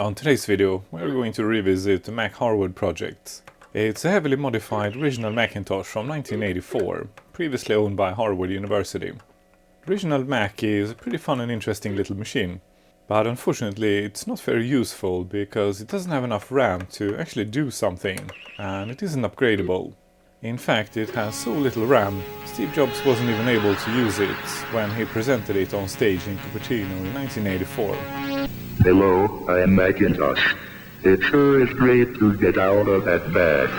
On today's video, we're going to revisit the Mac Harwood project. It's a heavily modified original Macintosh from 1984, previously owned by Harwood University. The original Mac is a pretty fun and interesting little machine, but unfortunately it's not very useful because it doesn't have enough RAM to actually do something, and it isn't upgradable. In fact, it has so little RAM, Steve Jobs wasn't even able to use it when he presented it on stage in Cupertino in 1984. Hello, I am Macintosh. It sure is great to get out of that bag.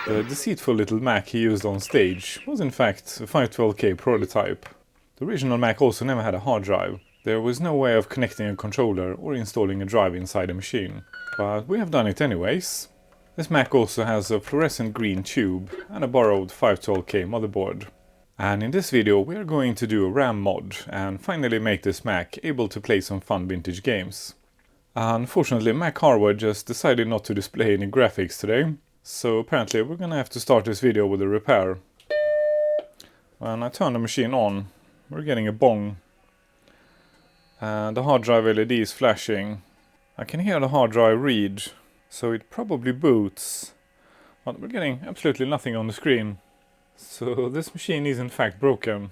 The deceitful little Mac he used on stage was in fact a 512K prototype. The original Mac also never had a hard drive. There was no way of connecting a controller or installing a drive inside a machine. But we have done it anyways. This Mac also has a fluorescent green tube and a borrowed 512K motherboard. And in this video we are going to do a RAM mod and finally make this Mac able to play some fun vintage games. Unfortunately, Mac Harwood just decided not to display any graphics today, so apparently we're gonna have to start this video with a repair. When I turn the machine on, we're getting a bong. And the hard drive LED is flashing. I can hear the hard drive read, so it probably boots, but we're getting absolutely nothing on the screen. So this machine is in fact broken.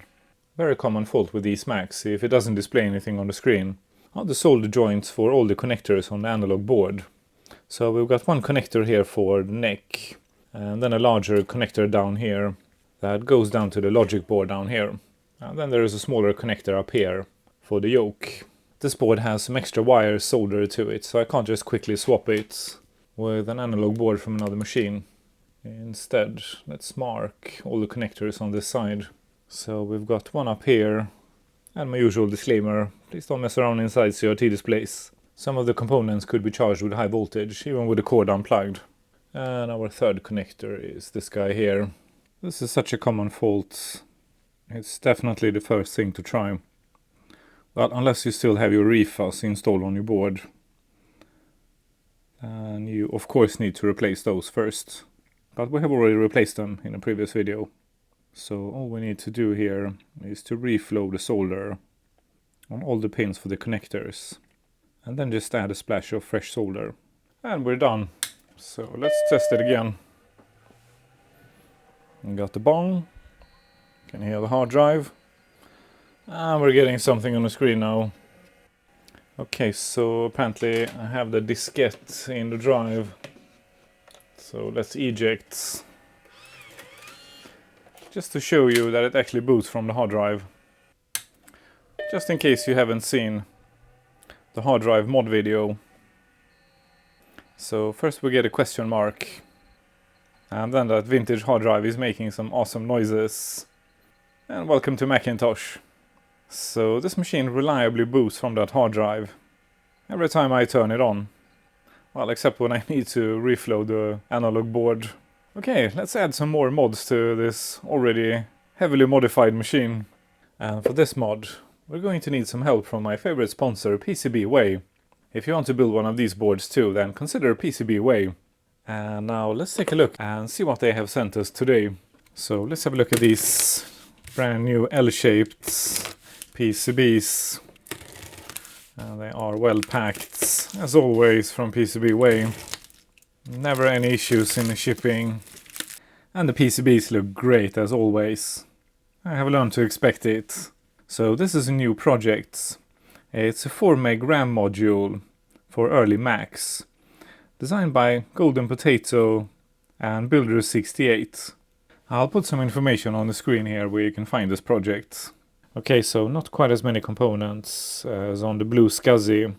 Very common fault with these Macs, if it doesn't display anything on the screen, are the solder joints for all the connectors on the analog board. So we've got one connector here for the neck, and then a larger connector down here that goes down to the logic board down here. And then there is a smaller connector up here for the yoke. This board has some extra wires soldered to it, so I can't just quickly swap it with an analog board from another machine. Instead, let's mark all the connectors on this side. So we've got one up here, and my usual disclaimer, please don't mess around inside CRT displays. Some of the components could be charged with high voltage, even with the cord unplugged. And our third connector is this guy here. This is such a common fault, it's definitely the first thing to try. But unless you still have your refuzz installed on your board, and you of course need to replace those first. But we have already replaced them in a previous video. So all we need to do here is to reflow the solder on all the pins for the connectors. And then just add a splash of fresh solder. And we're done. So let's test it again. We got the bong. Can hear the hard drive. And we're getting something on the screen now. Okay, so apparently I have the diskette in the drive. So let's eject, just to show you that it actually boots from the hard drive. Just in case you haven't seen the hard drive mod video. So first we get a question mark, and then that vintage hard drive is making some awesome noises. And welcome to Macintosh. So this machine reliably boots from that hard drive every time I turn it on. Well, except when I need to reflow the analog board. Okay, let's add some more mods to this already heavily modified machine. And for this mod, we're going to need some help from my favorite sponsor, PCB. If you want to build one of these boards too, then consider PCB. And now let's take a look and see what they have sent us today. So let's have a look at these brand new L-shaped PCBs. They are well packed, as always, from PCB. Never any issues in the shipping. And the PCBs look great, as always. I have learned to expect it. So this is a new project. It's a 4 meg RAM module for early Macs. Designed by Golden Potato and Builder68. I'll put some information on the screen here where you can find this project. Okay, so not quite as many components as on the Blue SCSI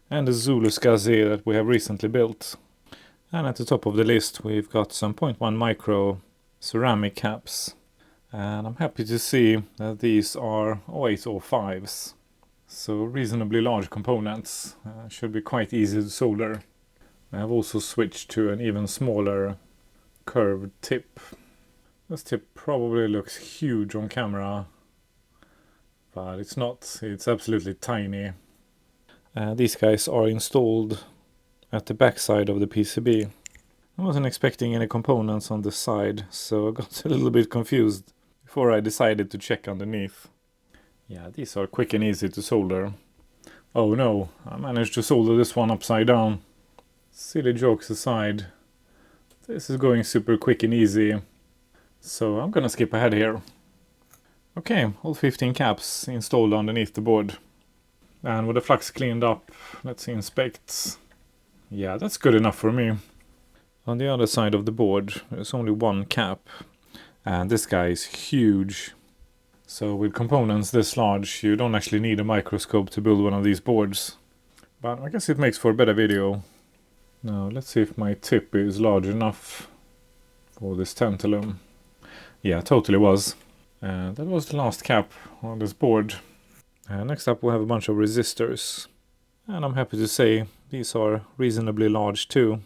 and the Zulu SCSI that we have recently built. And at the top of the list we've got some 0.1 micro ceramic caps. And I'm happy to see that these are 0805s. So reasonably large components. Should be quite easy to solder. I have also switched to an even smaller curved tip. This tip probably looks huge on camera, but it's not, it's absolutely tiny. These guys are installed at the back side of the PCB. I wasn't expecting any components on the side, so I got a little bit confused before I decided to check underneath. Yeah, these are quick and easy to solder. Oh no, I managed to solder this one upside down. Silly jokes aside, this is going super quick and easy, so I'm gonna skip ahead here. Okay, all 15 caps installed underneath the board. And with the flux cleaned up, let's inspect. Yeah, that's good enough for me. On the other side of the board, there's only one cap, and this guy is huge. So with components this large, you don't actually need a microscope to build one of these boards. But I guess it makes for a better video. Now let's see if my tip is large enough for this tantalum. Yeah, totally was. That was the last cap on this board. Next up we'll have a bunch of resistors. And I'm happy to say these are reasonably large too.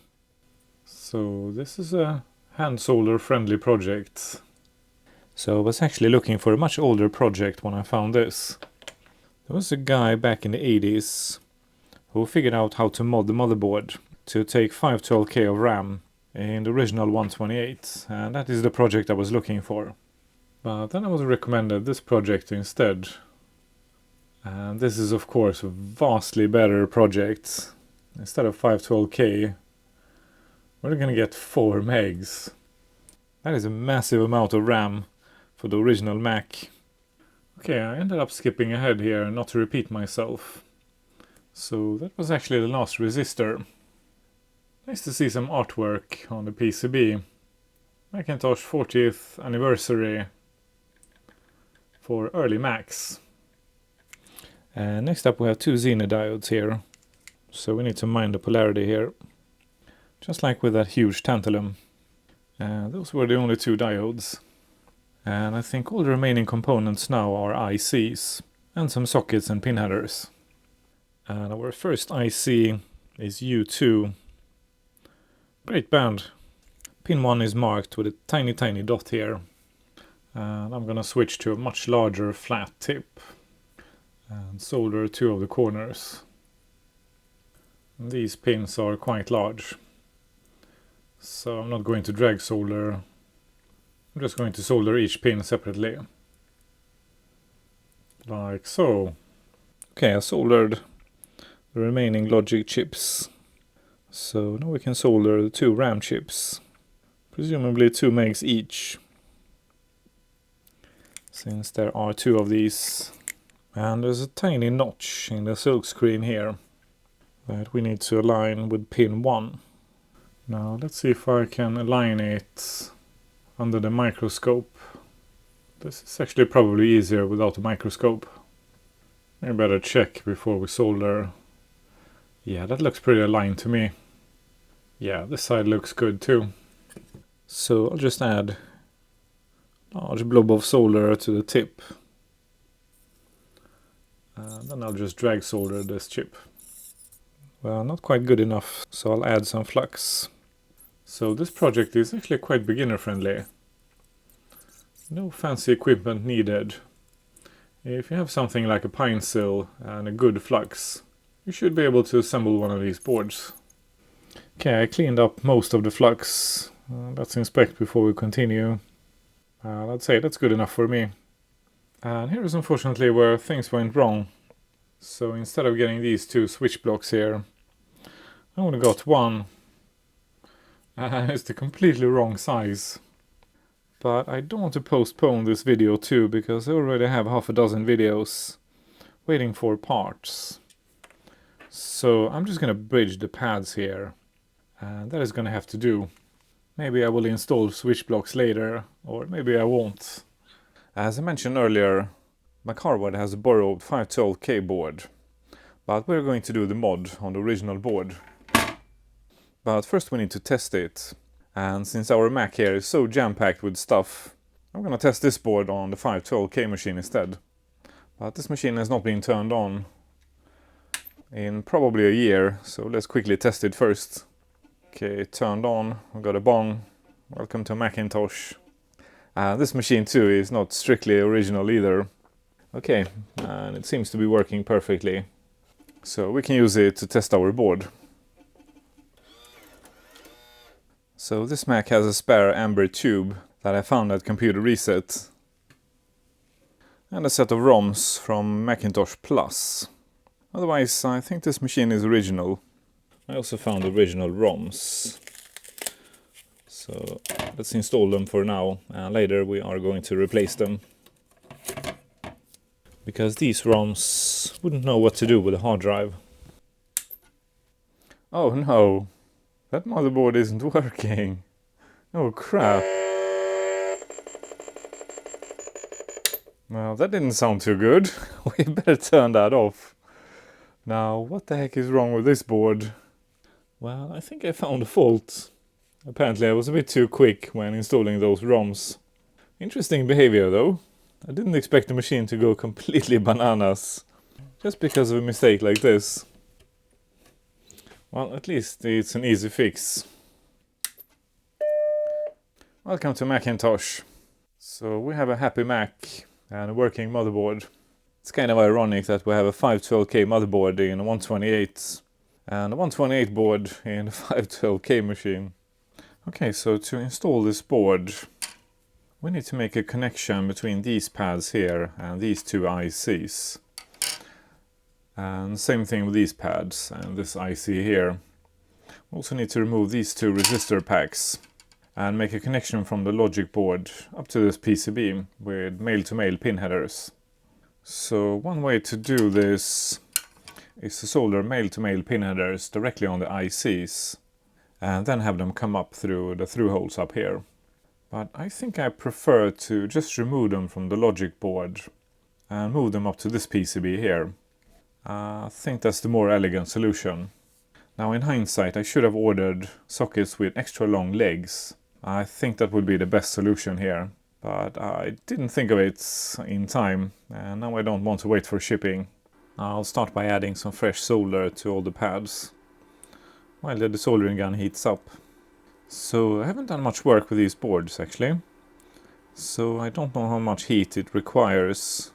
So this is a hand solder friendly project. So I was actually looking for a much older project when I found this. There was a guy back in the 80s who figured out how to mod the motherboard to take 512K of RAM in the original 128, and that is the project I was looking for. But then I was recommended this project instead. And this is of course a vastly better project. Instead of 512K, we're gonna get 4 megs. That is a massive amount of RAM for the original Mac. Okay, I ended up skipping ahead here, not to repeat myself. So that was actually the last resistor. Nice to see some artwork on the PCB. Macintosh 40th anniversary for early Macs. And next up we have 2 Zener diodes here. So we need to mind the polarity here. Just like with that huge tantalum. Those were the only 2 diodes. And I think all the remaining components now are ICs. And some sockets and pin headers. And our first IC is U2. Great band. Pin 1 is marked with a tiny dot here. And I'm gonna switch to a much larger flat tip. And solder 2 of the corners. And these pins are quite large. So I'm not going to drag solder. I'm just going to solder each pin separately. Like so. Okay, I soldered the remaining logic chips. So now we can solder the 2 RAM chips. Presumably 2 megs each. Since there are 2 of these. And there's a tiny notch in the silk screen here that we need to align with pin 1. Now let's see if I can align it under the microscope. This is actually probably easier without a microscope. I better check before we solder. Yeah, that looks pretty aligned to me. Yeah, this side looks good too. So I'll just add a large blob of solder to the tip. And then I'll just drag solder this chip. Well, not quite good enough, so I'll add some flux. So this project is actually quite beginner friendly. No fancy equipment needed. If you have something like a pine sill and a good flux, you should be able to assemble one of these boards. Okay, I cleaned up most of the flux. Let's inspect before we continue. Let's say that's good enough for me. And here is unfortunately where things went wrong. So instead of getting these 2 switch blocks here, I only got one. And it's the completely wrong size. But I don't want to postpone this video too, because I already have half a dozen videos waiting for parts. So I'm just gonna bridge the pads here. And that is gonna have to do. Maybe I will install switch blocks later, or maybe I won't. As I mentioned earlier, Mac Harwood has a borrowed 512K board, but we're going to do the mod on the original board. But first we need to test it, and since our Mac here is so jam-packed with stuff, I'm gonna test this board on the 512K machine instead. But this machine has not been turned on in probably a year, so let's quickly test it first. Okay, turned on, we got a bong. Welcome to Macintosh. This machine too is not strictly original either. Okay, and it seems to be working perfectly. So we can use it to test our board. So this Mac has a spare amber tube that I found at Computer Reset. And a set of ROMs from Macintosh Plus. Otherwise, I think this machine is original. I also found original ROMs. So let's install them for now, and later we are going to replace them. Because these ROMs wouldn't know what to do with a hard drive. Oh no, that motherboard isn't working. Oh crap. Well, that didn't sound too good. We better turn that off. Now, what the heck is wrong with this board? Well, I think I found a fault. Apparently I was a bit too quick when installing those ROMs. Interesting behavior though. I didn't expect the machine to go completely bananas just because of a mistake like this. Well, at least it's an easy fix. Welcome to Macintosh. So we have a happy Mac and a working motherboard. It's kind of ironic that we have a 512K motherboard in a 128 and a 128 board in a 512K machine. Okay, so to install this board, we need to make a connection between these pads here and these two ICs. And same thing with these pads and this IC here. We also need to remove these two resistor packs and make a connection from the logic board up to this PCB with male-to-male pin headers. So one way to do this is to solder male-to-male pin headers directly on the ICs and then have them come up through the through holes up here. But I think I prefer to just remove them from the logic board and move them up to this PCB here. I think that's the more elegant solution. Now in hindsight I should have ordered sockets with extra long legs. I think that would be the best solution here. But I didn't think of it in time and now I don't want to wait for shipping. I'll start by adding some fresh solder to all the pads while the desoldering gun heats up. So I haven't done much work with these boards actually. So I don't know how much heat it requires.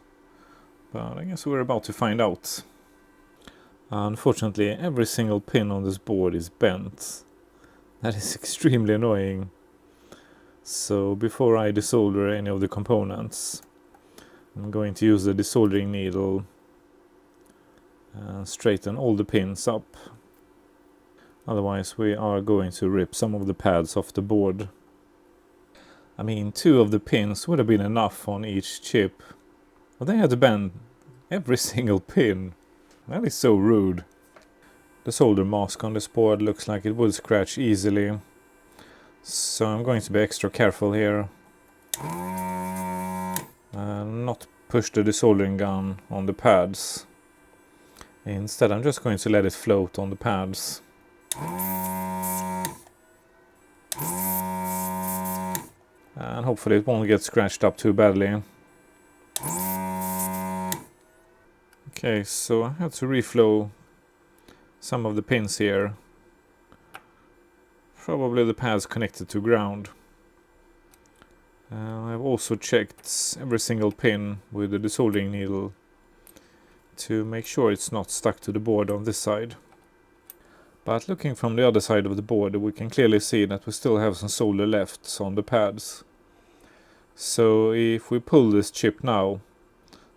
But I guess we're about to find out. Unfortunately, every single pin on this board is bent. That is extremely annoying. So before I desolder any of the components, I'm going to use the desoldering needle and straighten all the pins up. Otherwise we are going to rip some of the pads off the board. I mean, 2 of the pins would have been enough on each chip. But they had to bend every single pin. That is so rude. The solder mask on this board looks like it would scratch easily. So I'm going to be extra careful here. And not push the desoldering gun on the pads. Instead I'm just going to let it float on the pads. And hopefully it won't get scratched up too badly. Okay, so I had to reflow some of the pins here. Probably the pads connected to ground. I've also checked every single pin with the desoldering needle to make sure it's not stuck to the board on this side. But looking from the other side of the board we can clearly see that we still have some solder left on the pads. So if we pull this chip now,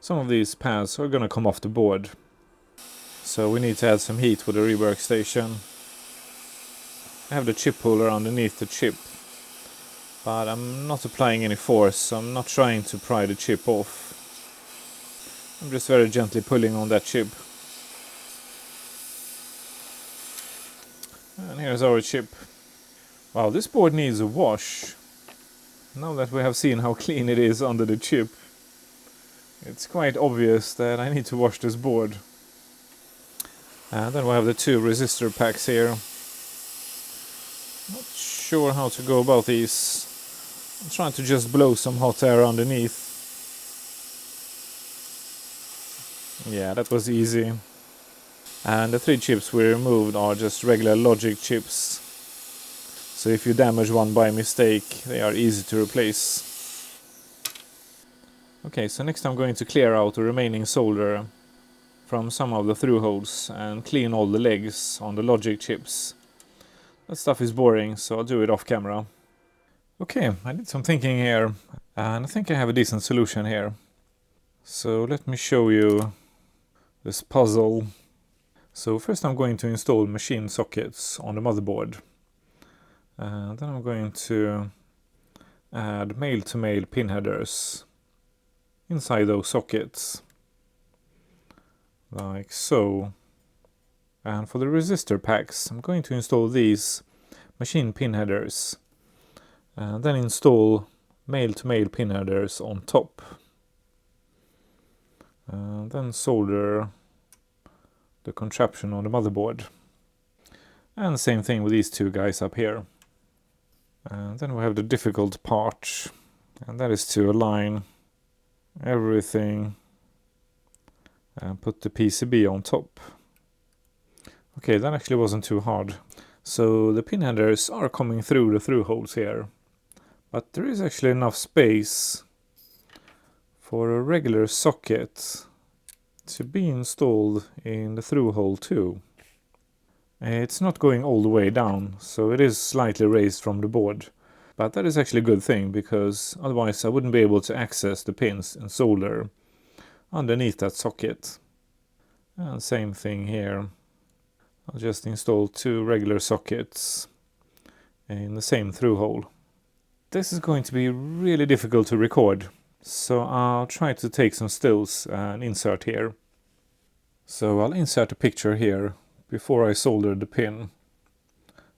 some of these pads are gonna come off the board. So we need to add some heat with the rework station. I have the chip puller underneath the chip, but I'm not applying any force, so I'm not trying to pry the chip off. I'm just very gently pulling on that chip. And here's our chip. Wow, this board needs a wash. Now that we have seen how clean it is under the chip, it's quite obvious that I need to wash this board. And then we have the 2 resistor packs here. Not sure how to go about these. I'm trying to just blow some hot air underneath. Yeah, that was easy. And the 3 chips we removed are just regular logic chips. So if you damage one by mistake, they are easy to replace. Okay, so next I'm going to clear out the remaining solder from some of the through holes and clean all the legs on the logic chips. That stuff is boring, so I'll do it off camera. Okay, I did some thinking here, and I think I have a decent solution here. So let me show you this puzzle. So first I'm going to install machine sockets on the motherboard. Then I'm going to add male-to-male pin headers inside those sockets, like so. And for the resistor packs, I'm going to install these machine pin headers, and then install male-to-male pin headers on top. And then solder the contraption on the motherboard. And same thing with these two guys up here. And then we have the difficult part, and that is to align everything and put the PCB on top. Okay, that actually wasn't too hard. So the pin headers are coming through the through holes here, but there is actually enough space for a regular socket to be installed in the through hole too. It's not going all the way down, so it is slightly raised from the board. But that is actually a good thing, because otherwise I wouldn't be able to access the pins and solder underneath that socket. And same thing here. I'll just install two regular sockets in the same through hole. This is going to be really difficult to record, so I'll try to take some stills and insert here. So I'll insert a picture here before I solder the pin,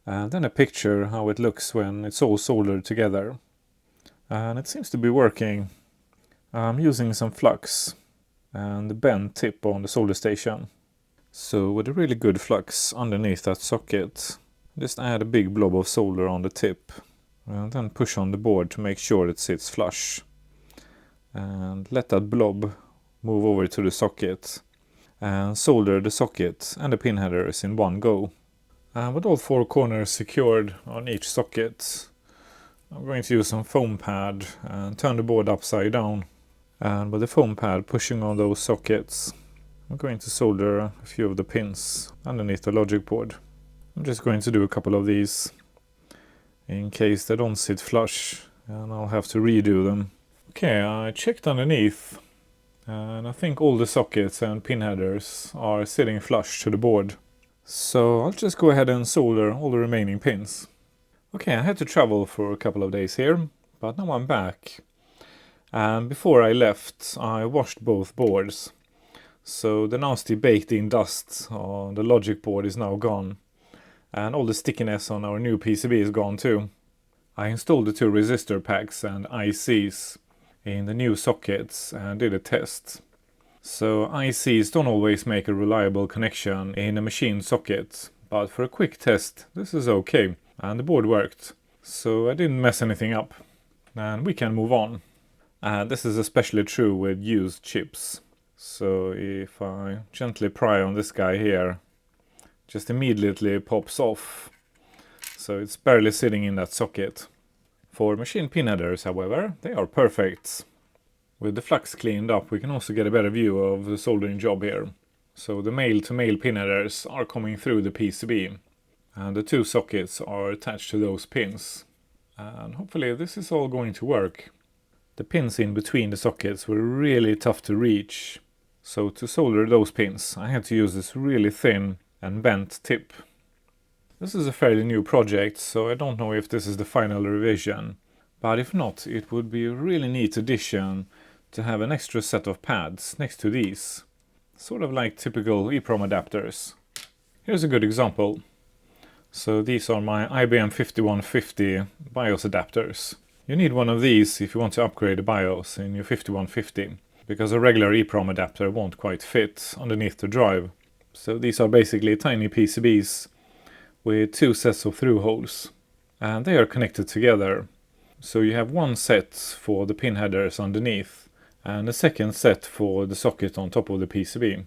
and then a picture how it looks when it's all soldered together. And it seems to be working. I'm using some flux and the bent tip on the solder station. So with a really good flux underneath that socket, just add a big blob of solder on the tip, and then push on the board to make sure it sits flush. And let that blob move over to the socket, and solder the socket and the pin headers in one go. And with all four corners secured on each socket, I'm going to use some foam pad and turn the board upside down. And with the foam pad pushing on those sockets, I'm going to solder a few of the pins underneath the logic board. I'm just going to do a couple of these in case they don't sit flush and I'll have to redo them. Okay, I checked underneath, and I think all the sockets and pin headers are sitting flush to the board. So I'll just go ahead and solder all the remaining pins. Okay, I had to travel for a couple of days here, but now I'm back. And before I left, I washed both boards. So the nasty baked-in dust on the logic board is now gone. And all the stickiness on our new PCB is gone too. I installed the two resistor packs and ICs in the new sockets and did a test. So ICs don't always make a reliable connection in a machine socket, but for a quick test this is okay, and the board worked. So I didn't mess anything up, and we can move on. And this is especially true with used chips. So if I gently pry on this guy here, just immediately pops off. So it's barely sitting in that socket. For machine pin headers, however, they are perfect. With the flux cleaned up, we can also get a better view of the soldering job here. So the male-to-male pin headers are coming through the PCB, and the two sockets are attached to those pins. And hopefully this is all going to work. The pins in between the sockets were really tough to reach. So to solder those pins, I had to use this really thin and bent tip. This is a fairly new project, so I don't know if this is the final revision. But if not, it would be a really neat addition to have an extra set of pads next to these. Sort of like typical EEPROM adapters. Here's a good example. So these are my IBM 5150 BIOS adapters. You need one of these if you want to upgrade the BIOS in your 5150. Because a regular EEPROM adapter won't quite fit underneath the drive. So these are basically tiny PCBs with two sets of through holes. And they are connected together. So you have one set for the pin headers underneath, and a second set for the socket on top of the PCB.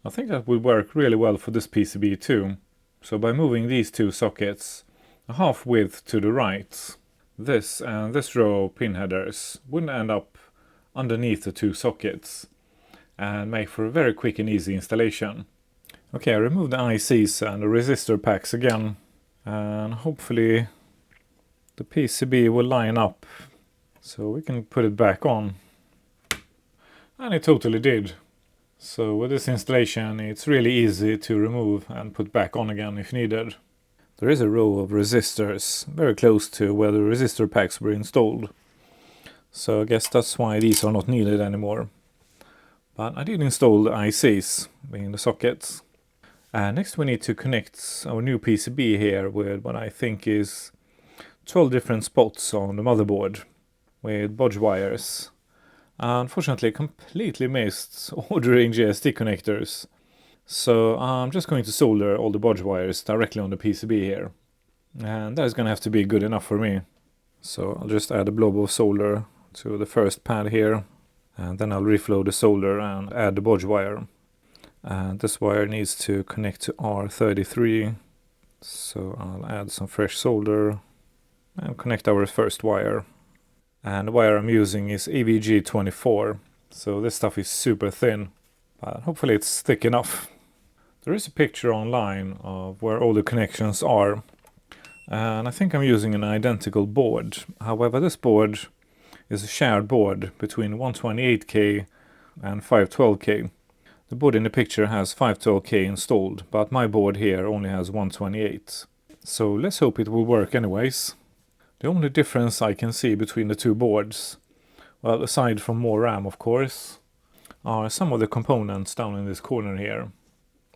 I think that would work really well for this PCB too. So by moving these two sockets a half width to the right, this and this row of pin headers wouldn't end up underneath the two sockets, and make for a very quick and easy installation. Okay, I removed the ICs and the resistor packs again, and hopefully the PCB will line up so we can put it back on. And it totally did. So with this installation, it's really easy to remove and put back on again if needed. There is a row of resistors very close to where the resistor packs were installed. So I guess that's why these are not needed anymore. But I did install the ICs in the sockets. And next we need to connect our new PCB here with what I think is 12 different spots on the motherboard with bodge wires. Unfortunately, completely missed ordering JST connectors. So I'm just going to solder all the bodge wires directly on the PCB here. And that is going to have to be good enough for me. So I'll just add a blob of solder to the first pad here. And then I'll reflow the solder and add the bodge wire. And this wire needs to connect to R33. So I'll add some fresh solder and connect our first wire. And the wire I'm using is AVG24. So this stuff is super thin, but hopefully it's thick enough. There is a picture online of where all the connections are. And I think I'm using an identical board. However, this board is a shared board between 128K and 512K. The board in the picture has 512K installed, but my board here only has 128. So let's hope it will work anyways. The only difference I can see between the two boards, well, aside from more RAM of course, are some of the components down in this corner here.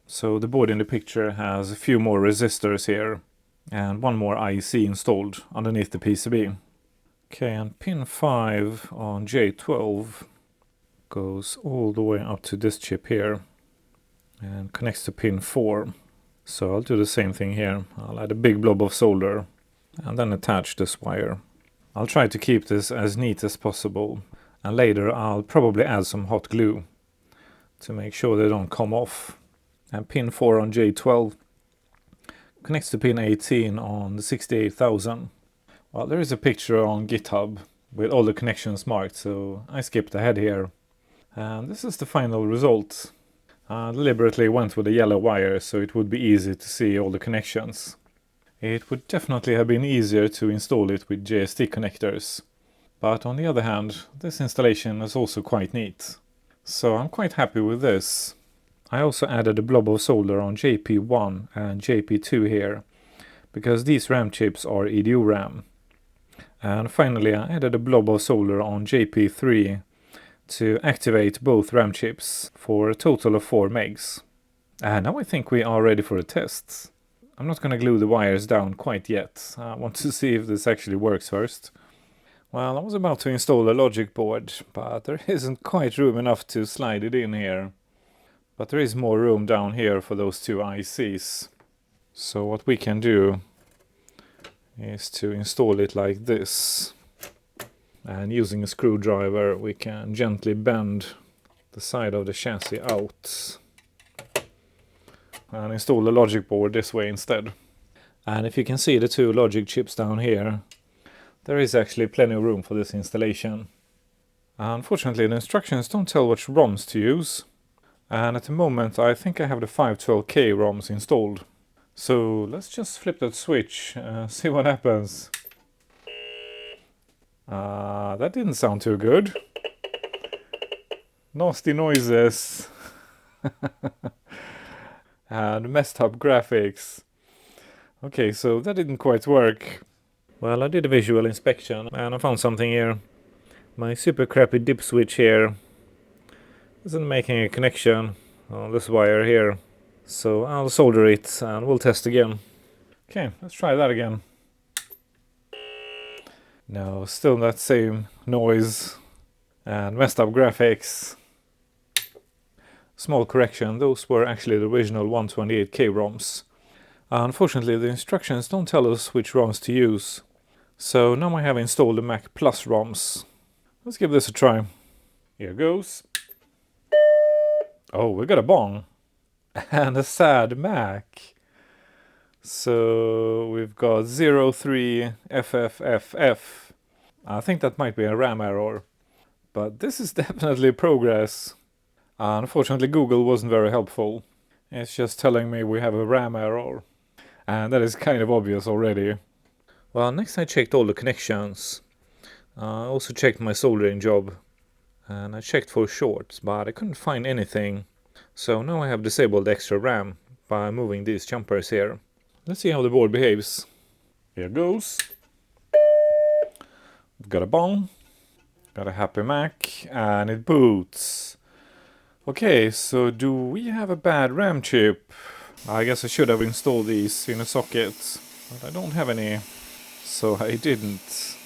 So the board in the picture has a few more resistors here and one more IC installed underneath the PCB. Okay, and pin 5 on J12 goes all the way up to this chip here and connects to pin 4. So I'll do the same thing here. I'll add a big blob of solder and then attach this wire. I'll try to keep this as neat as possible, and later I'll probably add some hot glue to make sure they don't come off. And pin 4 on J12 connects to pin 18 on the 68000. Well, there is a picture on GitHub with all the connections marked, so I skipped ahead here. And this is the final result. I deliberately went with a yellow wire so it would be easy to see all the connections. It would definitely have been easier to install it with JST connectors. But on the other hand, this installation is also quite neat. So I'm quite happy with this. I also added a blob of solder on JP1 and JP2 here, because these RAM chips are EDU RAM. And finally I added a blob of solder on JP3 to activate both RAM chips for a total of 4 megs. And now I think we are ready for a test. I'm not going to glue the wires down quite yet. I want to see if this actually works first. Well, I was about to install a logic board, but there isn't quite room enough to slide it in here. But there is more room down here for those two ICs. So what we can do is to install it like this. And using a screwdriver we can gently bend the side of the chassis out. And install the logic board this way instead. And if you can see the two logic chips down here, there is actually plenty of room for this installation. Unfortunately, the instructions don't tell which ROMs to use. And at the moment I think I have the 512K ROMs installed. So let's just flip that switch and see what happens. That didn't sound too good. Nasty noises. And messed up graphics. Okay, so that didn't quite work. Well, I did a visual inspection and I found something here. My super crappy dip switch here isn't making a connection on this wire here. So I'll solder it and we'll test again. Okay, let's try that again. No, still that same noise and messed up graphics. Small correction, those were actually the original 128K ROMs. Unfortunately, the instructions don't tell us which ROMs to use. So now I have installed the Mac Plus ROMs. Let's give this a try. Here goes. Oh, we got a bong. And a sad Mac. So we've got 03FFFF. I think that might be a RAM error. But this is definitely progress. Unfortunately, Google wasn't very helpful. It's just telling me we have a RAM error. And that is kind of obvious already. Well, next I checked all the connections. I also checked my soldering job. And I checked for shorts, but I couldn't find anything. So now I have disabled extra RAM by moving these jumpers here. Let's see how the board behaves. Here goes. We've got a bong, got a happy Mac, and it boots. Okay, so do we have a bad RAM chip? I guess I should have installed these in a socket, but I don't have any, so I didn't.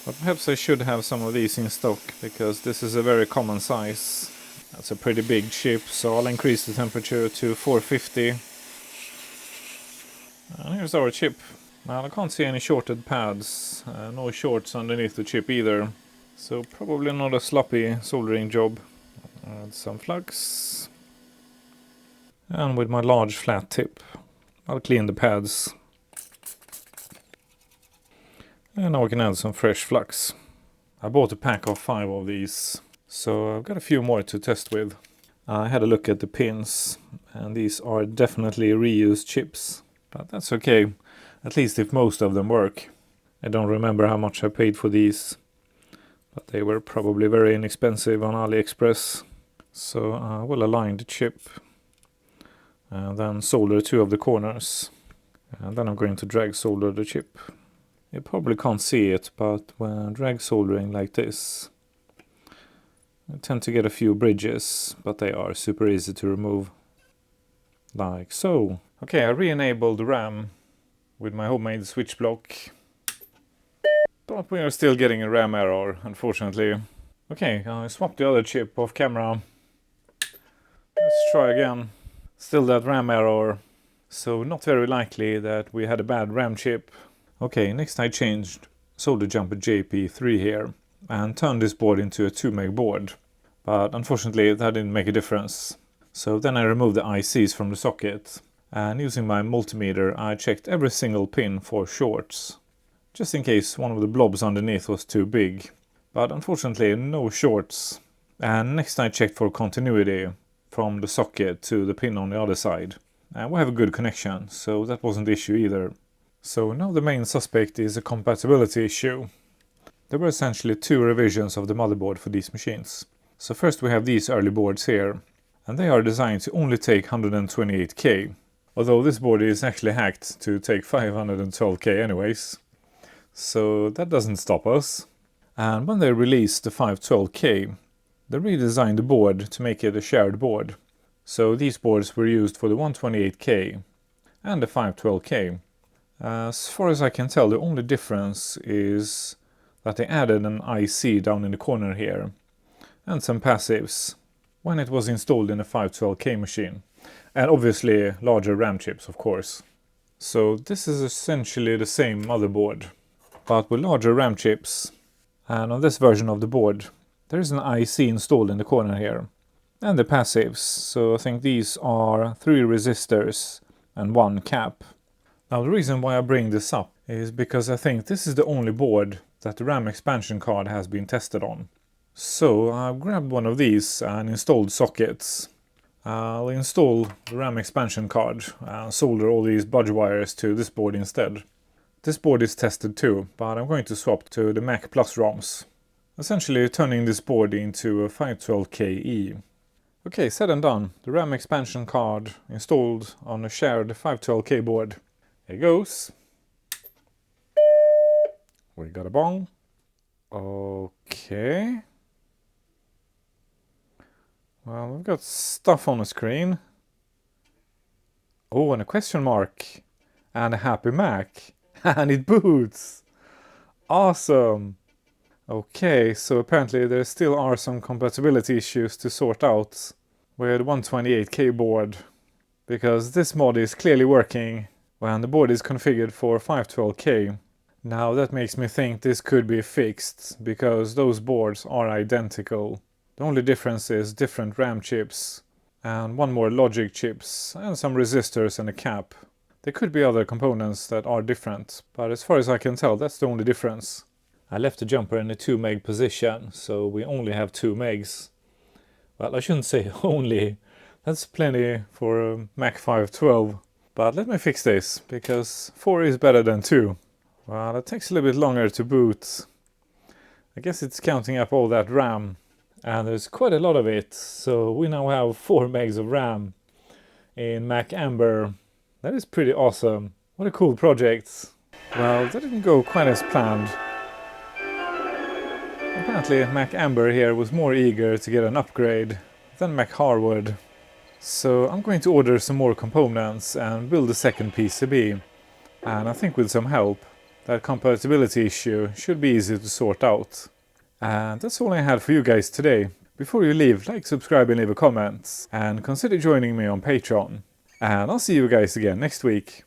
But perhaps I should have some of these in stock, because this is a very common size. That's a pretty big chip, so I'll increase the temperature to 450. And here's our chip. Well, I can't see any shorted pads, no shorts underneath the chip either. So probably not a sloppy soldering job. Add some flux. And with my large flat tip, I'll clean the pads. And now we can add some fresh flux. I bought a pack of 5 of these, so I've got a few more to test with. I had a look at the pins, and these are definitely reused chips. But that's okay, at least if most of them work. I don't remember how much I paid for these, but they were probably very inexpensive on AliExpress. So I will align the chip, and then solder 2 of the corners. And then I'm going to drag solder the chip. You probably can't see it, but when drag soldering like this, I tend to get a few bridges, but they are super easy to remove. Like so. Okay, I re-enabled the RAM with my homemade switch block. But we are still getting a RAM error, unfortunately. Okay, I swapped the other chip off camera. Let's try again. Still that RAM error. So not very likely that we had a bad RAM chip. Okay, next I changed solder jumper JP3 here and turned this board into a 2 meg board. But unfortunately that didn't make a difference. So then I removed the ICs from the socket, and using my multimeter I checked every single pin for shorts, just in case one of the blobs underneath was too big. But unfortunately no shorts. And next I checked for continuity from the socket to the pin on the other side. And we have a good connection, so that wasn't the issue either. So now the main suspect is a compatibility issue. There were essentially 2 revisions of the motherboard for these machines. So first we have these early boards here, and they are designed to only take 128K, although this board is actually hacked to take 512K anyways. So that doesn't stop us. And when they released the 512K, they redesigned the board to make it a shared board. So these boards were used for the 128K and the 512K. As far as I can tell, the only difference is that they added an IC down in the corner here and some passives when it was installed in a 512K machine. And obviously larger RAM chips, of course. So this is essentially the same motherboard, but with larger RAM chips. And on this version of the board, there is an IC installed in the corner here. And the passives, so I think these are 3 resistors and 1 cap. Now the reason why I bring this up is because I think this is the only board that the RAM expansion card has been tested on. So I grabbed one of these and installed sockets. I'll install the RAM expansion card and solder all these budge wires to this board instead. This board is tested too, but I'm going to swap to the Mac Plus ROMs, essentially turning this board into a 512KE. Okay, said and done. The RAM expansion card installed on a shared 512K board. Here goes. We got a bong. Okay. Well, we've got stuff on the screen. Oh, and a question mark. And a happy Mac. And it boots. Awesome. Okay, so apparently there still are some compatibility issues to sort out with 128K board. Because this mod is clearly working when the board is configured for 512K. Now that makes me think this could be fixed, because those boards are identical. The only difference is different RAM chips, and 1 more logic chips, and some resistors and a cap. There could be other components that are different, but as far as I can tell, that's the only difference. I left the jumper in a 2 meg position, so we only have 2 megs. Well, I shouldn't say only. That's plenty for a Mac 512. But let me fix this, because 4 is better than 2. Well, it takes a little bit longer to boot. I guess it's counting up all that RAM. And there's quite a lot of it, so we now have 4 megs of RAM in Mac Amber. That is pretty awesome. What a cool project. Well, that didn't go quite as planned. Apparently Mac Amber here was more eager to get an upgrade than Mac Harwood. So I'm going to order some more components and build a second PCB. And I think with some help, that compatibility issue should be easy to sort out. And that's all I had for you guys today. Before you leave, like, subscribe and leave a comment. And consider joining me on Patreon. And I'll see you guys again next week.